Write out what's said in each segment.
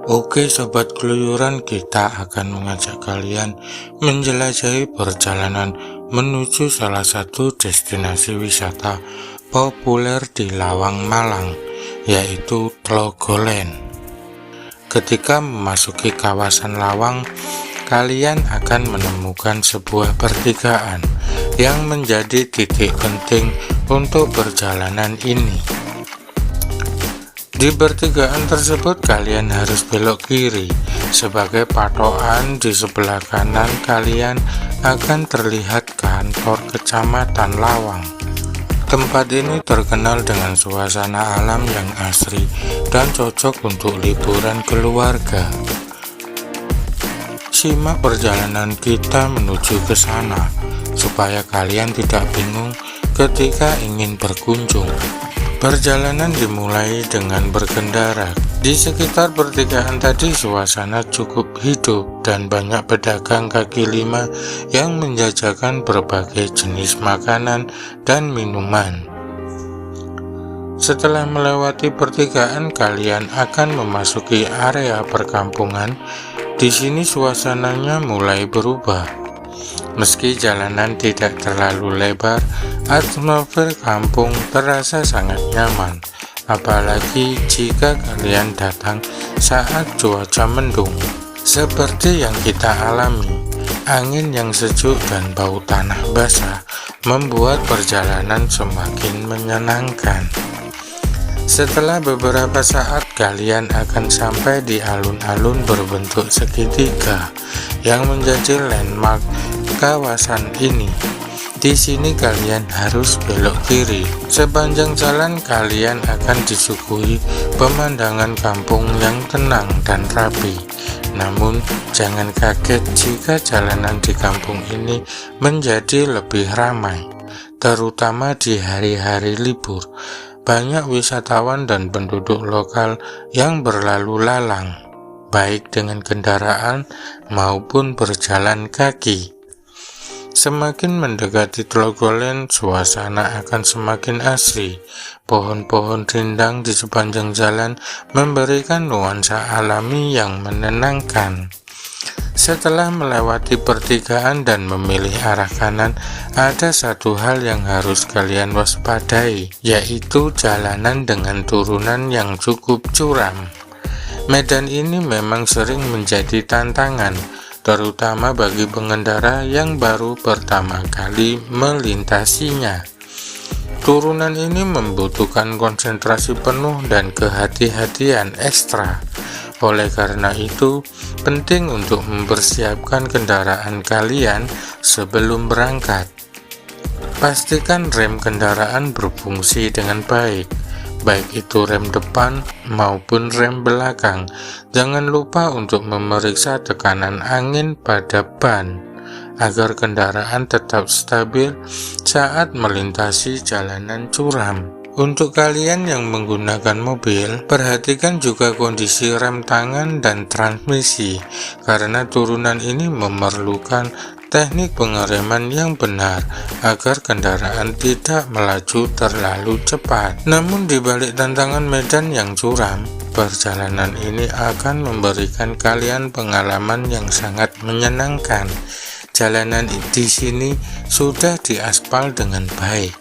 Oke sobat keluyuran, kita akan mengajak kalian menjelajahi perjalanan menuju salah satu destinasi wisata populer di Lawang Malang, yaitu Tlogolen. Ketika memasuki kawasan Lawang, kalian akan menemukan sebuah pertigaan yang menjadi titik penting untuk perjalanan ini. Di pertigaan tersebut kalian harus belok kiri. Sebagai patokan, di sebelah kanan kalian akan terlihat kantor Kecamatan Lawang. Tempat ini terkenal dengan suasana alam yang asri dan cocok untuk liburan keluarga. Simak perjalanan kita menuju ke sana supaya kalian tidak bingung ketika ingin berkunjung. Perjalanan dimulai dengan berkendara. Di sekitar pertigaan tadi suasana cukup hidup dan banyak pedagang kaki lima yang menjajakan berbagai jenis makanan dan minuman. Setelah melewati pertigaan, kalian akan memasuki area perkampungan. Di sini suasananya mulai berubah. Meski jalanan tidak terlalu lebar, atmosfer kampung terasa sangat nyaman, apalagi jika kalian datang saat cuaca mendung. Seperti yang kita alami, angin yang sejuk dan bau tanah basah membuat perjalanan semakin menyenangkan. Setelah beberapa saat, kalian akan sampai di alun-alun berbentuk segitiga yang menjadi landmark kawasan ini. Di sini kalian harus belok kiri. Sepanjang jalan kalian akan disuguhi pemandangan kampung yang tenang dan rapi. Namun jangan kaget jika jalanan di kampung ini menjadi lebih ramai, terutama di hari-hari libur. Banyak wisatawan dan penduduk lokal yang berlalu lalang, baik dengan kendaraan maupun berjalan kaki. Semakin mendekati Tlogolen, suasana akan semakin asri. Pohon-pohon rindang di sepanjang jalan memberikan nuansa alami yang menenangkan. Setelah melewati pertigaan dan memilih arah kanan, ada satu hal yang harus kalian waspadai, yaitu jalanan dengan turunan yang cukup curam. Medan ini memang sering menjadi tantangan, terutama bagi pengendara yang baru pertama kali melintasinya. Turunan ini membutuhkan konsentrasi penuh dan kehati-hatian ekstra. Oleh karena itu, penting untuk mempersiapkan kendaraan kalian sebelum berangkat. Pastikan rem kendaraan berfungsi dengan baik, baik itu rem depan maupun rem belakang. Jangan lupa untuk memeriksa tekanan angin pada ban, agar kendaraan tetap stabil saat melintasi jalanan curam. Untuk kalian yang menggunakan mobil, perhatikan juga kondisi rem tangan dan transmisi, karena turunan ini memerlukan teknik pengereman yang benar agar kendaraan tidak melaju terlalu cepat. Namun di balik tantangan medan yang curam, perjalanan ini akan memberikan kalian pengalaman yang sangat menyenangkan. Jalanan di sini sudah diaspal dengan baik,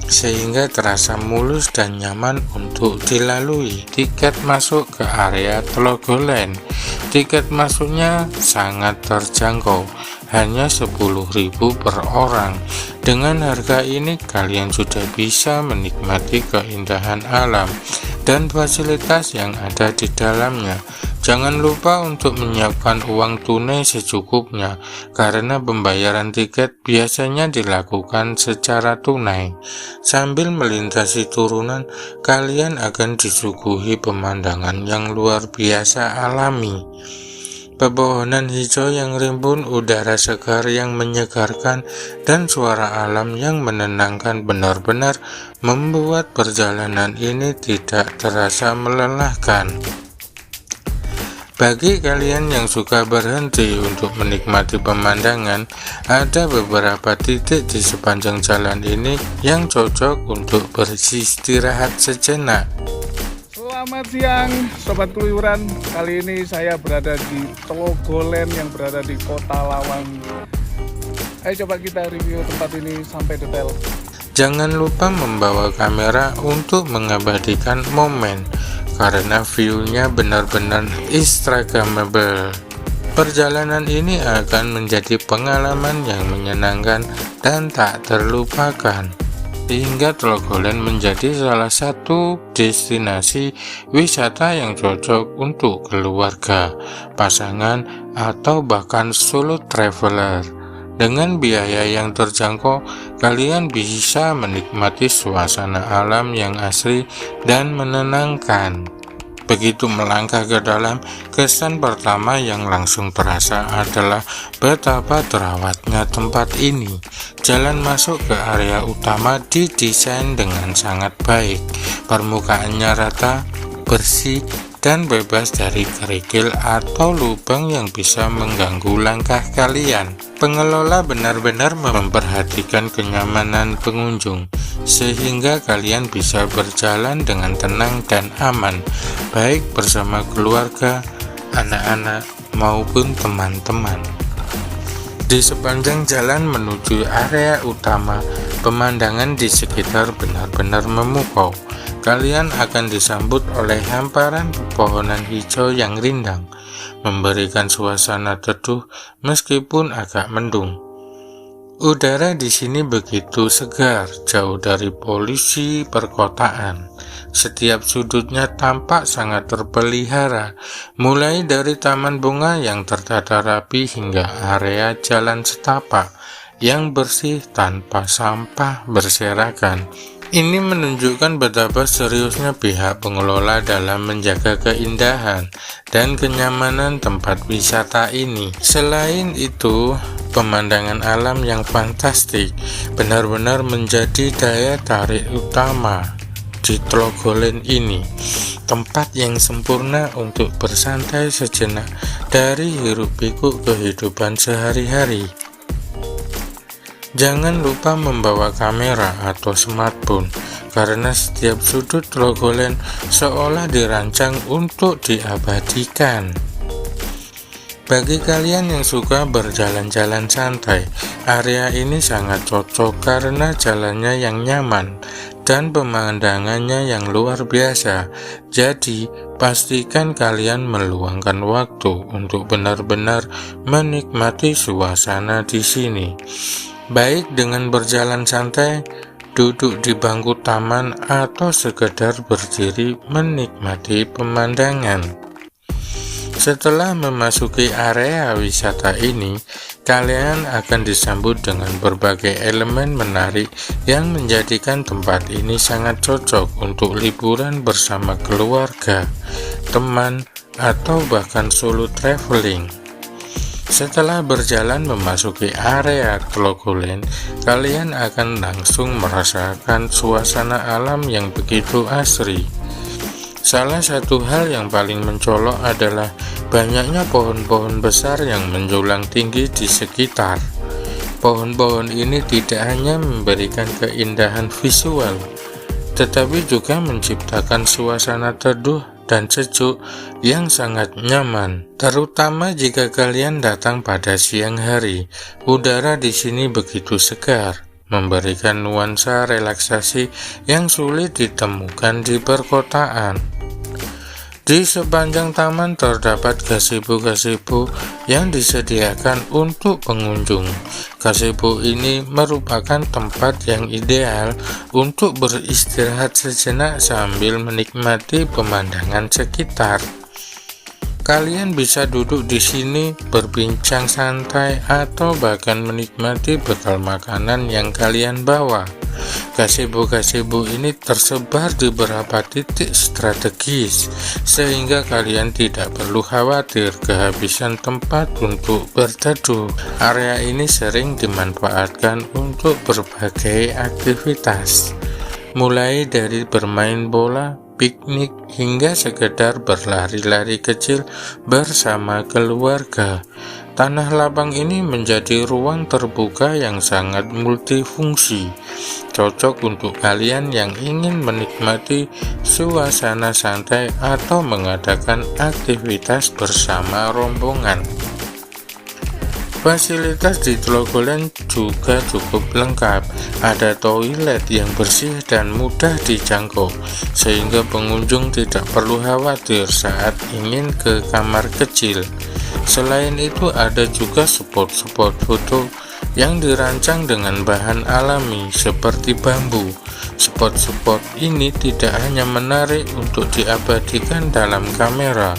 sehingga terasa mulus dan nyaman untuk dilalui. Tiket masuk ke area Tlogolen, tiket masuknya sangat terjangkau, hanya 10.000 per orang. Dengan harga ini kalian sudah bisa menikmati keindahan alam dan fasilitas yang ada di dalamnya. Jangan lupa untuk menyiapkan uang tunai secukupnya, karena pembayaran tiket biasanya dilakukan secara tunai. Sambil melintasi turunan, kalian akan disuguhi pemandangan yang luar biasa alami. Pepohonan hijau yang rimbun, udara segar yang menyegarkan, dan suara alam yang menenangkan benar-benar membuat perjalanan ini tidak terasa melelahkan. Bagi kalian yang suka berhenti untuk menikmati pemandangan, ada beberapa titik di sepanjang jalan ini yang cocok untuk beristirahat sejenak. Selamat siang Sobat Keluyuran. Kali ini saya berada di Tlogoland yang berada di Kota Lawang. Ayo coba kita review tempat ini sampai detail. Jangan lupa membawa kamera untuk mengabadikan momen, karena view-nya benar-benar instagramable. Perjalanan ini akan menjadi pengalaman yang menyenangkan dan tak terlupakan, sehingga Tlogoland menjadi salah satu destinasi wisata yang cocok untuk keluarga, pasangan, atau bahkan solo traveler. Dengan biaya yang terjangkau, kalian bisa menikmati suasana alam yang asri dan menenangkan. Begitu melangkah ke dalam, kesan pertama yang langsung terasa adalah betapa terawatnya tempat ini. Jalan masuk ke area utama didesain dengan sangat baik. Permukaannya rata, bersih, dan bebas dari kerikil atau lubang yang bisa mengganggu langkah kalian. Pengelola benar-benar memperhatikan kenyamanan pengunjung, sehingga kalian bisa berjalan dengan tenang dan aman, baik bersama keluarga, anak-anak, maupun teman-teman. Di sepanjang jalan menuju area utama, pemandangan di sekitar benar-benar memukau. Kalian akan disambut oleh hamparan pepohonan hijau yang rindang, memberikan suasana teduh meskipun agak mendung. Udara di sini begitu segar, jauh dari polusi perkotaan. Setiap sudutnya tampak sangat terpelihara, mulai dari taman bunga yang tertata rapi hingga area jalan setapak yang bersih tanpa sampah berserakan. Ini menunjukkan betapa seriusnya pihak pengelola dalam menjaga keindahan dan kenyamanan tempat wisata ini. Selain itu, pemandangan alam yang fantastik benar-benar menjadi daya tarik utama di Tlogoland ini, tempat yang sempurna untuk bersantai sejenak dari hiruk-pikuk kehidupan sehari-hari. Jangan lupa membawa kamera atau smartphone, karena setiap sudut Tlogoland seolah dirancang untuk diabadikan. Bagi kalian yang suka berjalan-jalan santai, area ini sangat cocok karena jalannya yang nyaman dan pemandangannya yang luar biasa. Jadi, pastikan kalian meluangkan waktu untuk benar-benar menikmati suasana di sini. Baik dengan berjalan santai, duduk di bangku taman, atau sekedar berdiri menikmati pemandangan. Setelah memasuki area wisata ini, kalian akan disambut dengan berbagai elemen menarik yang menjadikan tempat ini sangat cocok untuk liburan bersama keluarga, teman, atau bahkan solo traveling. Setelah berjalan memasuki area Tlogoland, kalian akan langsung merasakan suasana alam yang begitu asri. Salah satu hal yang paling mencolok adalah banyaknya pohon-pohon besar yang menjulang tinggi di sekitar. Pohon-pohon ini tidak hanya memberikan keindahan visual, tetapi juga menciptakan suasana teduh dan sejuk yang sangat nyaman, terutama jika kalian datang pada siang hari. Udara di sini begitu segar, memberikan nuansa relaksasi yang sulit ditemukan di perkotaan. Di sepanjang taman terdapat gazebo-gazebo yang disediakan untuk pengunjung. Gazebo ini merupakan tempat yang ideal untuk beristirahat sejenak sambil menikmati pemandangan sekitar. Kalian bisa duduk di sini, berbincang santai, atau bahkan menikmati bekal makanan yang kalian bawa. Gazebo-gazebo ini tersebar di beberapa titik strategis, sehingga kalian tidak perlu khawatir kehabisan tempat untuk berteduh. Area ini sering dimanfaatkan untuk berbagai aktivitas, mulai dari bermain bola, piknik, hingga sekedar berlari-lari kecil bersama keluarga. Tanah lapang ini menjadi ruang terbuka yang sangat multifungsi, cocok untuk kalian yang ingin menikmati suasana santai atau mengadakan aktivitas bersama rombongan. Fasilitas di Tlogolen juga cukup lengkap. Ada toilet yang bersih dan mudah dijangkau, sehingga pengunjung tidak perlu khawatir saat ingin ke kamar kecil. Selain itu, ada juga spot-spot foto yang dirancang dengan bahan alami seperti bambu. Spot-spot ini tidak hanya menarik untuk diabadikan dalam kamera,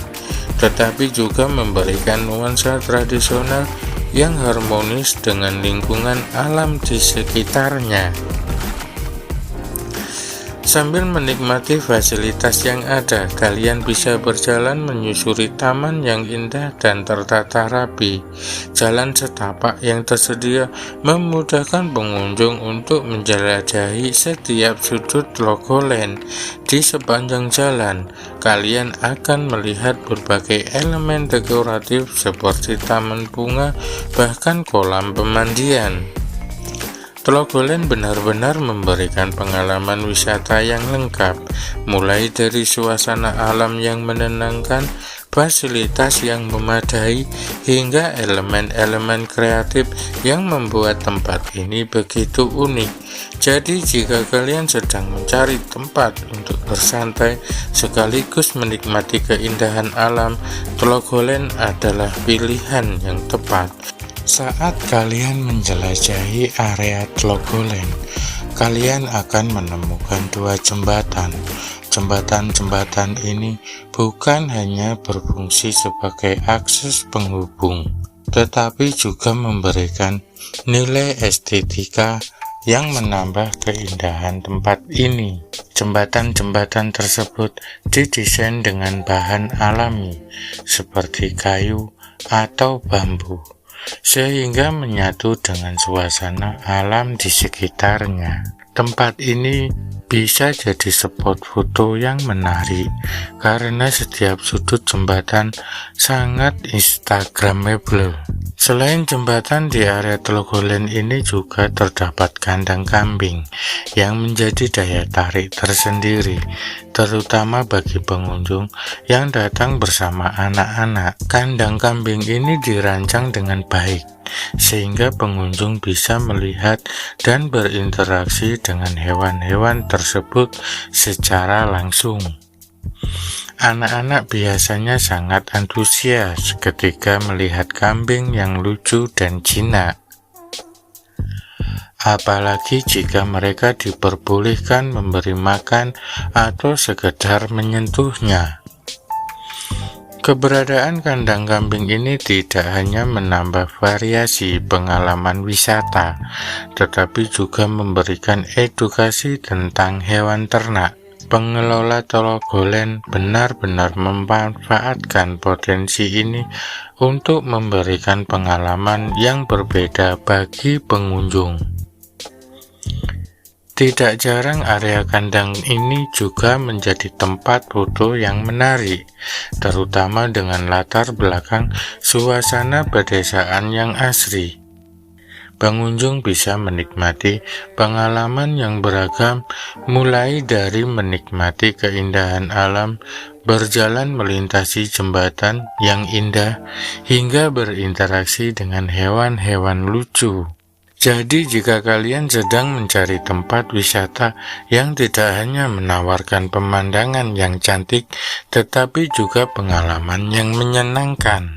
tetapi juga memberikan nuansa tradisional yang harmonis dengan lingkungan alam di sekitarnya. Sambil menikmati fasilitas yang ada, kalian bisa berjalan menyusuri taman yang indah dan tertata rapi. Jalan setapak yang tersedia memudahkan pengunjung untuk menjelajahi setiap sudut Tlogolen. Di sepanjang jalan, kalian akan melihat berbagai elemen dekoratif seperti taman bunga, bahkan kolam pemandian. Tlogolen benar-benar memberikan pengalaman wisata yang lengkap, mulai dari suasana alam yang menenangkan, fasilitas yang memadai, hingga elemen-elemen kreatif yang membuat tempat ini begitu unik. Jadi jika kalian sedang mencari tempat untuk bersantai sekaligus menikmati keindahan alam, Tlogolen adalah pilihan yang tepat. Saat kalian menjelajahi area Tlogolen, kalian akan menemukan dua jembatan. Jembatan-jembatan ini bukan hanya berfungsi sebagai akses penghubung, tetapi juga memberikan nilai estetika yang menambah keindahan tempat ini. Jembatan-jembatan tersebut didesain dengan bahan alami seperti kayu atau bambu, sehingga menyatu dengan suasana alam di sekitarnya. Tempat ini bisa jadi spot foto yang menarik karena setiap sudut jembatan sangat instagramable. Selain jembatan, di area Tlogolen ini juga terdapat kandang kambing yang menjadi daya tarik tersendiri, terutama bagi pengunjung yang datang bersama anak-anak. Kandang kambing ini dirancang dengan baik, sehingga pengunjung bisa melihat dan berinteraksi dengan hewan-hewan tersebut secara langsung. Anak-anak biasanya sangat antusias ketika melihat kambing yang lucu dan jinak, apalagi jika mereka diperbolehkan memberi makan atau sekedar menyentuhnya. Keberadaan kandang kambing ini tidak hanya menambah variasi pengalaman wisata, tetapi juga memberikan edukasi tentang hewan ternak. Pengelola Tlogolen benar-benar memanfaatkan potensi ini untuk memberikan pengalaman yang berbeda bagi pengunjung. Tidak jarang area kandang ini juga menjadi tempat foto yang menarik, terutama dengan latar belakang suasana pedesaan yang asri. Pengunjung bisa menikmati pengalaman yang beragam, mulai dari menikmati keindahan alam, berjalan melintasi jembatan yang indah, hingga berinteraksi dengan hewan-hewan lucu. Jadi jika kalian sedang mencari tempat wisata yang tidak hanya menawarkan pemandangan yang cantik, tetapi juga pengalaman yang menyenangkan,